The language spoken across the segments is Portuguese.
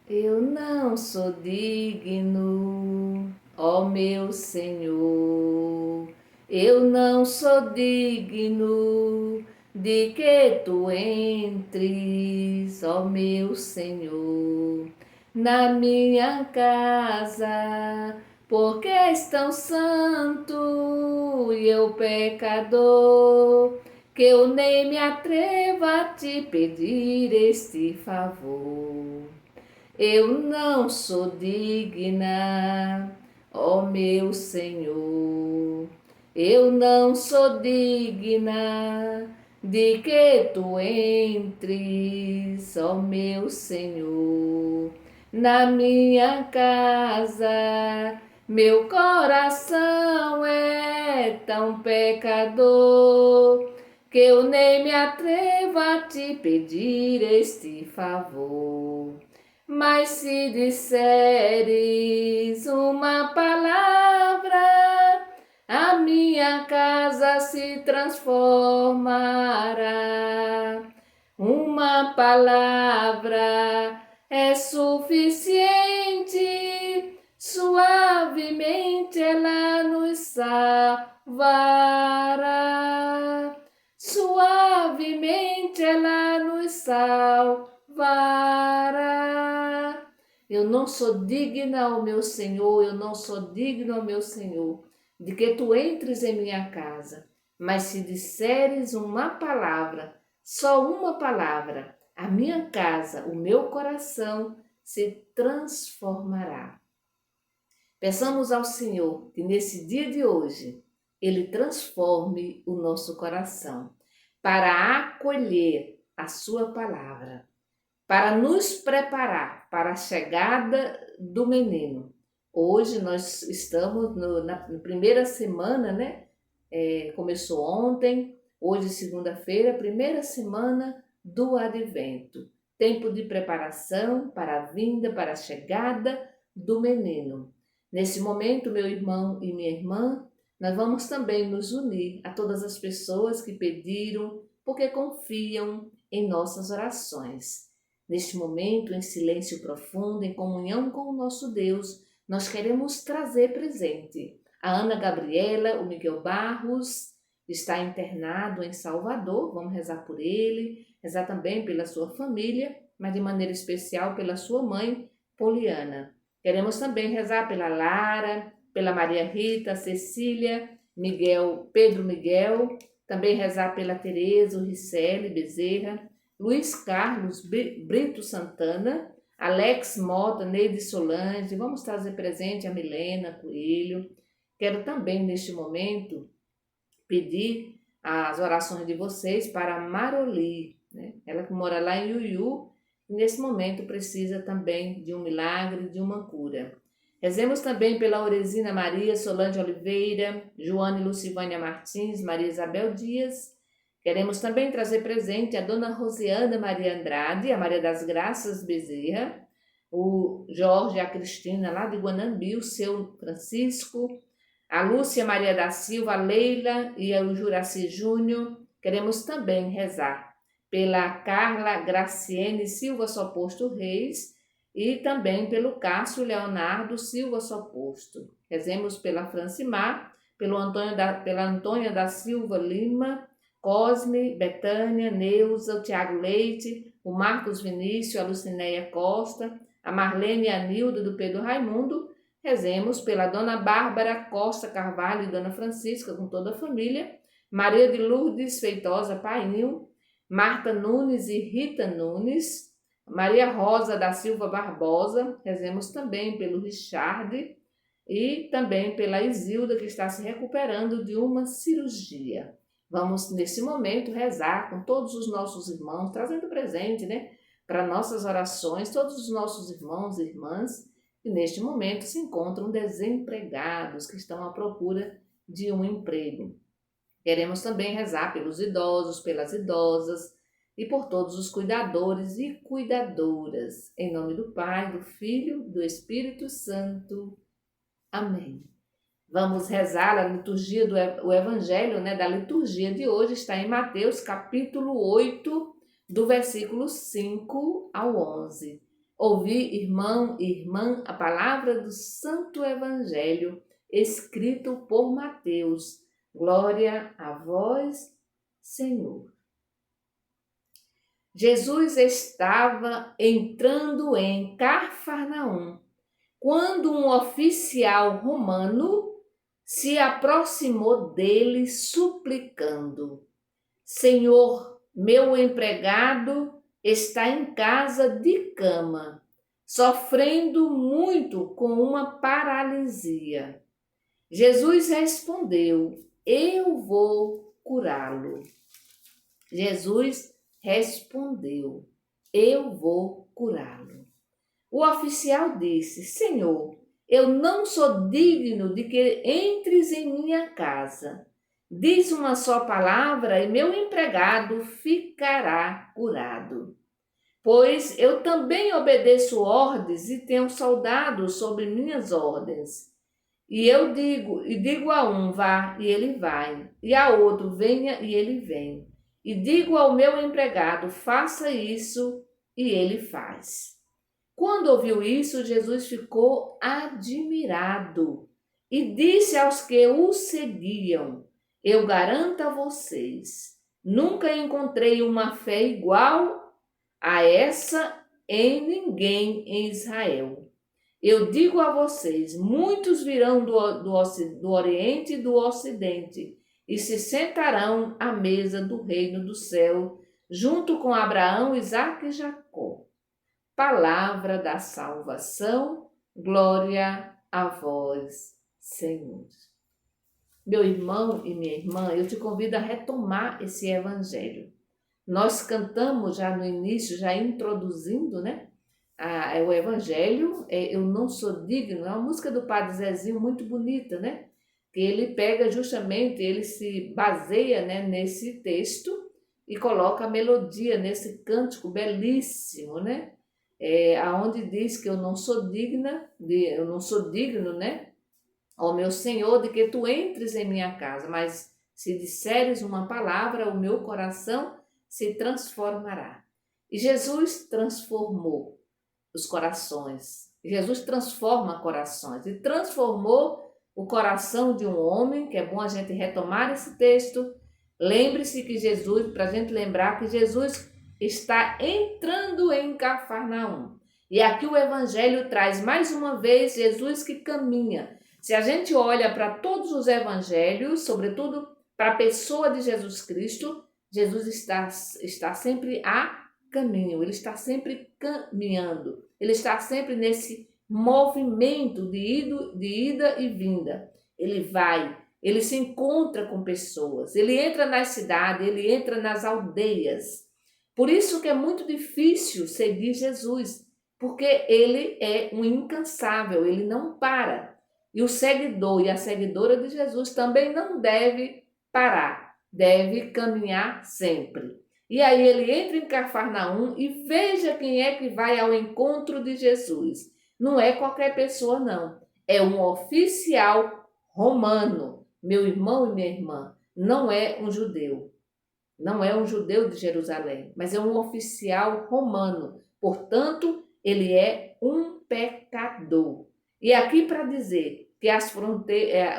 Eu não sou digno, ó meu Senhor. Eu não sou digno de que tu entres, ó meu Senhor, na minha casa, porque és tão santo e eu pecador, que eu nem me atrevo a te pedir este favor. Eu não sou digna, ó meu Senhor. Eu não sou digna de que tu entres, ó meu Senhor, na minha casa. Meu coração é tão pecador que eu nem me atrevo a te pedir este favor. Mas se disseres uma palavra, a minha casa se transformará. Uma palavra é suficiente, suavemente ela nos salvará. Suavemente ela nos salvará. Eu não sou digna ao meu Senhor, eu não sou digno ao meu Senhor, de que tu entres em minha casa. Mas se disseres uma palavra, só uma palavra, a minha casa, o meu coração se transformará. Peçamos ao Senhor que nesse dia de hoje Ele transforme o nosso coração para acolher a Sua palavra, para nos preparar para a chegada do menino. Hoje nós estamos na primeira semana, né? Começou ontem, hoje segunda-feira, primeira semana do Advento. Tempo de preparação para a vinda, para a chegada do menino. Nesse momento, meu irmão e minha irmã, nós vamos também nos unir a todas as pessoas que pediram, porque confiam em nossas orações. Neste momento, em silêncio profundo, em comunhão com o nosso Deus, nós queremos trazer presente a Ana Gabriela, o Miguel Barros, está internado em Salvador, vamos rezar por ele, rezar também pela sua família, mas de maneira especial pela sua mãe, Poliana. Queremos também rezar pela Lara, pela Maria Rita, Cecília, Miguel, Pedro Miguel, também rezar pela Tereza, o Ricelli Bezerra, Luiz Carlos Brito Santana, Alex Mota, Neide Solange, vamos trazer presente a Milena Coelho. Quero também, neste momento, pedir as orações de vocês para a Maroli, né? Ela que mora lá em Iuiú, e nesse momento precisa também de um milagre, de uma cura. Rezemos também pela Oresina Maria, Solange Oliveira, Joane Lucivânia Martins, Maria Isabel Dias. Queremos também trazer presente a Dona Rosiana Maria Andrade, a Maria das Graças Bezerra, o Jorge e a Cristina lá de Guanambi, o seu Francisco, a Lúcia Maria da Silva, a Leila e o Juraci Júnior. Queremos também rezar pela Carla Graciene Silva Soposto Reis e também pelo Cássio Leonardo Silva Soposto. Rezemos pela Francimar, pela Antônia da Silva Lima, Cosme, Betânia, Neuza, o Tiago Leite, o Marcos Vinícius, a Lucinéia Costa, a Marlene e a Nilda do Pedro Raimundo. Rezemos pela Dona Bárbara Costa Carvalho e Dona Francisca, com toda a família, Maria de Lourdes Feitosa Painho, Marta Nunes e Rita Nunes, Maria Rosa da Silva Barbosa. Rezemos também pelo Richard e também pela Isilda, que está se recuperando de uma cirurgia. Vamos, nesse momento, rezar com todos os nossos irmãos, trazendo presente, né, para nossas orações, todos os nossos irmãos e irmãs que neste momento se encontram desempregados, que estão à procura de um emprego. Queremos também rezar pelos idosos, pelas idosas e por todos os cuidadores e cuidadoras. Em nome do Pai, do Filho, do Espírito Santo. Amém. Vamos rezar a liturgia o Evangelho, né, da liturgia de hoje está em Mateus capítulo 8, do versículo 5 ao 11. Ouvi, irmão e irmã, a palavra do Santo Evangelho, escrito por Mateus. Glória a vós, Senhor. Jesus estava entrando em Cafarnaum, quando um oficial romano se aproximou dele suplicando: Senhor, meu empregado está em casa de cama, sofrendo muito com uma paralisia. Jesus respondeu: Eu vou curá-lo. Jesus respondeu: Eu vou curá-lo. O oficial disse: Senhor, eu não sou digno de que entres em minha casa. Diz uma só palavra e meu empregado ficará curado. Pois eu também obedeço ordens e tenho soldados sob minhas ordens. E digo a um, vá, e ele vai, e a outro, venha, e ele vem. E digo ao meu empregado, faça isso, e ele faz. Quando ouviu isso, Jesus ficou admirado e disse aos que o seguiam: Eu garanto a vocês, nunca encontrei uma fé igual a essa em ninguém em Israel. Eu digo a vocês, muitos virão do Oriente e do Ocidente e se sentarão à mesa do reino do céu, junto com Abraão, Isaque e Jacó. Palavra da salvação, glória a vós, Senhor. Meu irmão e minha irmã, eu te convido a retomar esse evangelho. Nós cantamos já no início, já introduzindo, né? O evangelho, Eu Não Sou Digno, é uma música do Padre Zezinho muito bonita, né? Que ele pega justamente, ele se baseia, né, nesse texto e coloca a melodia nesse cântico belíssimo, né? Aonde diz que eu não sou digno, né? Ó meu Senhor, de que tu entres em minha casa, mas se disseres uma palavra, o meu coração se transformará. E Jesus transformou os corações. Jesus transforma corações e transformou o coração de um homem, que é bom a gente retomar esse texto. Lembre-se que Jesus, para a gente lembrar que Jesus está entrando em Cafarnaum. E aqui o Evangelho traz mais uma vez Jesus que caminha. Se a gente olha para todos os Evangelhos, sobretudo para a pessoa de Jesus Cristo, Jesus está sempre a caminho, ele está sempre caminhando, ele está sempre nesse movimento de ida e vinda. Ele vai, ele se encontra com pessoas, ele entra nas cidades, ele entra nas aldeias. Por isso que é muito difícil seguir Jesus, porque ele é um incansável, ele não para. E o seguidor e a seguidora de Jesus também não deve parar, deve caminhar sempre. E aí ele entra em Cafarnaum e veja quem é que vai ao encontro de Jesus. Não é qualquer pessoa, não. É um oficial romano. Meu irmão e minha irmã, não é um judeu. Não é um judeu de Jerusalém, mas é um oficial romano. Portanto, ele é um pecador. E aqui para dizer que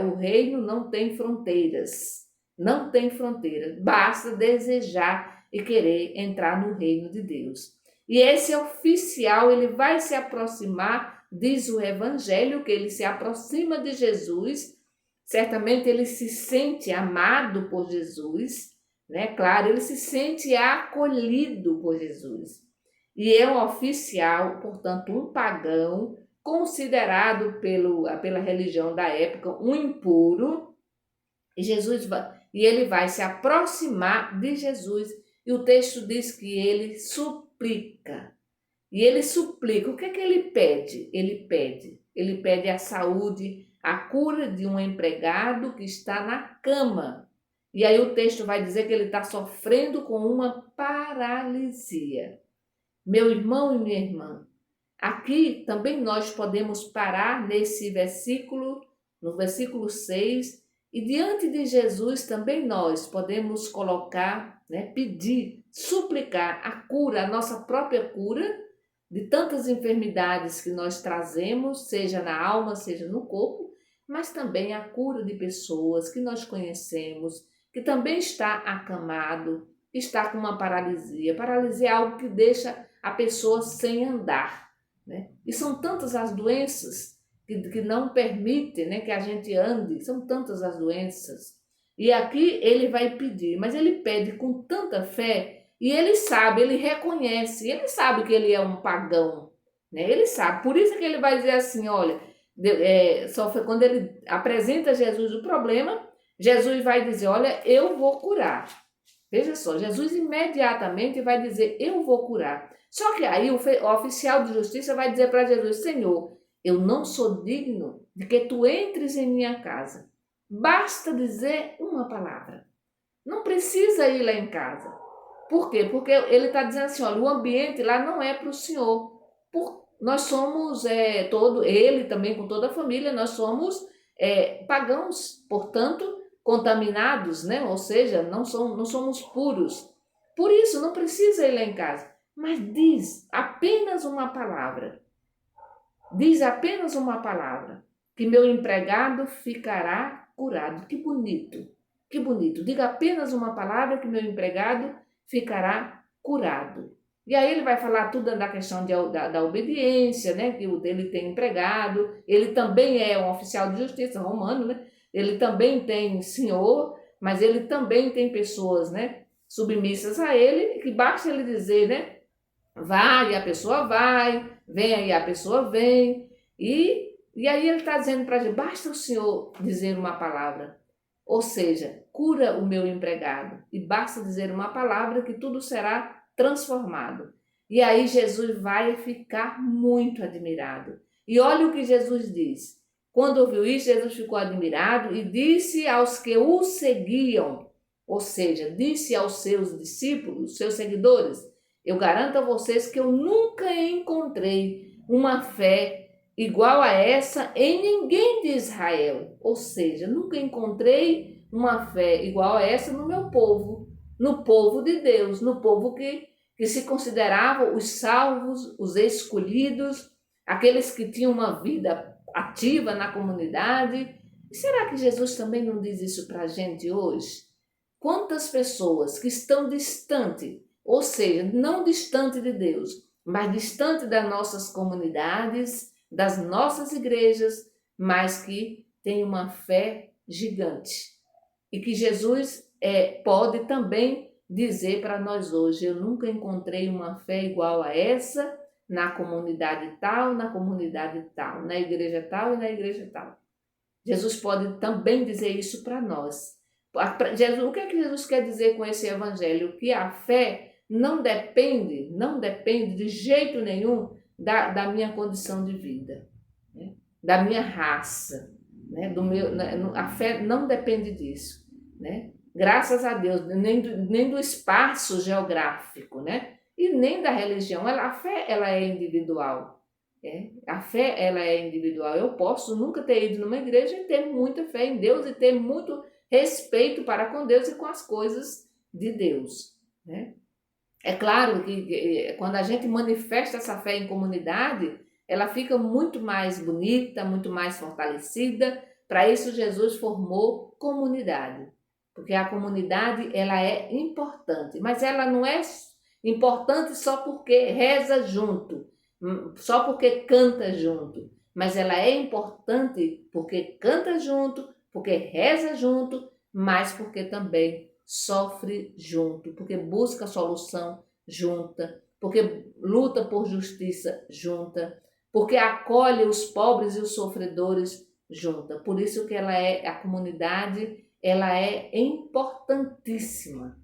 o reino não tem fronteiras. Não tem fronteiras. Basta desejar e querer entrar no reino de Deus. E esse oficial, ele vai se aproximar, diz o Evangelho, que ele se aproxima de Jesus. Certamente ele se sente amado por Jesus, né? Claro, ele se sente acolhido por Jesus. E é um oficial, portanto, um pagão, considerado pela religião da época um impuro. E ele vai se aproximar de Jesus. E o texto diz que ele suplica. E ele suplica. O que é que ele pede? Ele pede a saúde, a cura de um empregado que está na cama. E aí o texto vai dizer que ele está sofrendo com uma paralisia. Meu irmão e minha irmã, aqui também nós podemos parar nesse versículo, no versículo 6, e diante de Jesus também nós podemos colocar, né, pedir, suplicar a cura, a nossa própria cura, de tantas enfermidades que nós trazemos, seja na alma, seja no corpo, mas também a cura de pessoas que nós conhecemos, que também está acamado, está com uma paralisia. Paralisia é algo que deixa a pessoa sem andar, né? E são tantas as doenças que não permitem, né, que a gente ande, são tantas as doenças. E aqui ele vai pedir, mas ele pede com tanta fé, e ele sabe, ele reconhece, ele sabe que ele é um pagão, né? Ele sabe, por isso que ele vai dizer assim, olha, só foi quando ele apresenta a Jesus o problema, Jesus vai dizer, olha, eu vou curar. Veja só, Jesus imediatamente vai dizer, eu vou curar. Só que aí o oficial de justiça vai dizer para Jesus, Senhor, eu não sou digno de que tu entres em minha casa. Basta dizer uma palavra. Não precisa ir lá em casa. Por quê? Porque ele está dizendo assim, olha, o ambiente lá não é para o Senhor. Nós somos, ele também com toda a família, nós somos pagãos, portanto, contaminados, né? Ou seja, não somos puros. Por isso, não precisa ir lá em casa. Mas diz apenas uma palavra. Diz apenas uma palavra, que meu empregado ficará curado. Que bonito, que bonito. Diga apenas uma palavra que meu empregado ficará curado. E aí ele vai falar tudo da questão da obediência, né? Que ele tem empregado, ele também é um oficial de justiça romano, né? Ele também tem senhor, mas ele também tem pessoas, né, submissas a ele, que basta ele dizer, né? Vai, a pessoa vai, vem aí, a pessoa vem. E aí ele está dizendo para a gente, basta o Senhor dizer uma palavra. Ou seja, cura o meu empregado. E basta dizer uma palavra que tudo será transformado. E aí Jesus vai ficar muito admirado. E olha o que Jesus diz. Quando ouviu isso, Jesus ficou admirado e disse aos que o seguiam, ou seja, disse aos seus discípulos, seus seguidores, eu garanto a vocês que eu nunca encontrei uma fé igual a essa em ninguém de Israel. Ou seja, nunca encontrei uma fé igual a essa no meu povo, no povo de Deus, no povo que se considerava os salvos, os escolhidos, aqueles que tinham uma vida ativa na comunidade. E será que Jesus também não diz isso para a gente hoje? Quantas pessoas que estão distantes, ou seja, não distante de Deus, mas distante das nossas comunidades, das nossas igrejas, mas que têm uma fé gigante. E que Jesus pode também dizer para nós hoje, eu nunca encontrei uma fé igual a essa na comunidade tal, na comunidade tal, na igreja tal e na igreja tal. Jesus pode também dizer isso para nós. O que é que Jesus quer dizer com esse evangelho? Que a fé não depende de jeito nenhum da minha condição de vida, né? Da minha raça, né? A fé não depende disso, né? Graças a Deus, nem do espaço geográfico, né? E nem da religião. A fé ela é individual. A fé ela é individual. Eu posso nunca ter ido numa igreja e ter muita fé em Deus e ter muito respeito para com Deus e com as coisas de Deus, né? É claro que quando a gente manifesta essa fé em comunidade, ela fica muito mais bonita, muito mais fortalecida. Para isso Jesus formou comunidade, porque a comunidade ela é importante, mas ela não é importante só porque reza junto, só porque canta junto, mas ela é importante porque canta junto, porque reza junto, mas porque também sofre junto, porque busca solução junta, porque luta por justiça junta, porque acolhe os pobres e os sofredores junta. Por isso que a comunidade, ela é importantíssima.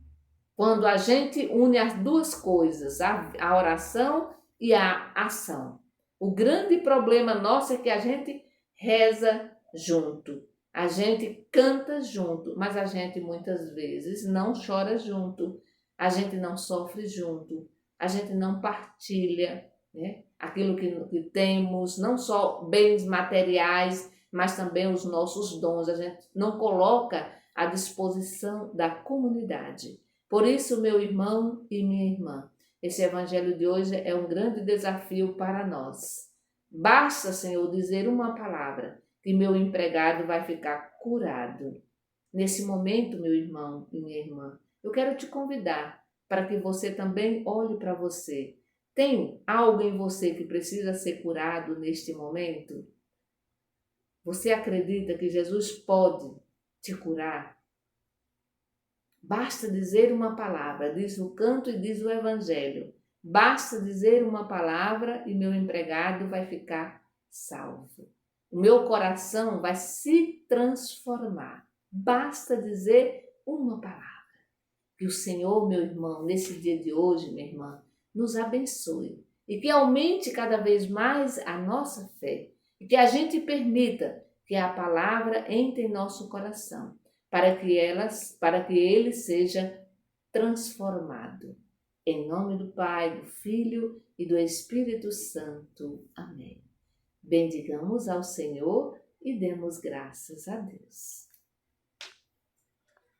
Quando a gente une as duas coisas, a oração e a ação. O grande problema nosso é que a gente reza junto. A gente canta junto, mas a gente muitas vezes não chora junto, a gente não sofre junto, a gente não partilha, né, aquilo que temos, não só bens materiais, mas também os nossos dons, a gente não coloca à disposição da comunidade. Por isso, meu irmão e minha irmã, Esse evangelho de hoje é um grande desafio para nós. Basta, Senhor, dizer uma palavra que meu empregado vai ficar curado. Nesse momento, meu irmão e minha irmã, eu quero te convidar para que você também olhe para você. Tem algo em você que precisa ser curado neste momento? Você acredita que Jesus pode te curar? Basta dizer uma palavra, diz o canto e diz o evangelho. Basta dizer uma palavra e meu empregado vai ficar salvo. O meu coração vai se transformar. Basta dizer uma palavra. Que o Senhor, meu irmão, nesse dia de hoje, minha irmã, nos abençoe e que aumente cada vez mais a nossa fé e que a gente permita que a palavra entre em nosso coração para que ele seja transformado. Em nome do Pai, do Filho e do Espírito Santo. Amém. Bendigamos ao Senhor e demos graças a Deus.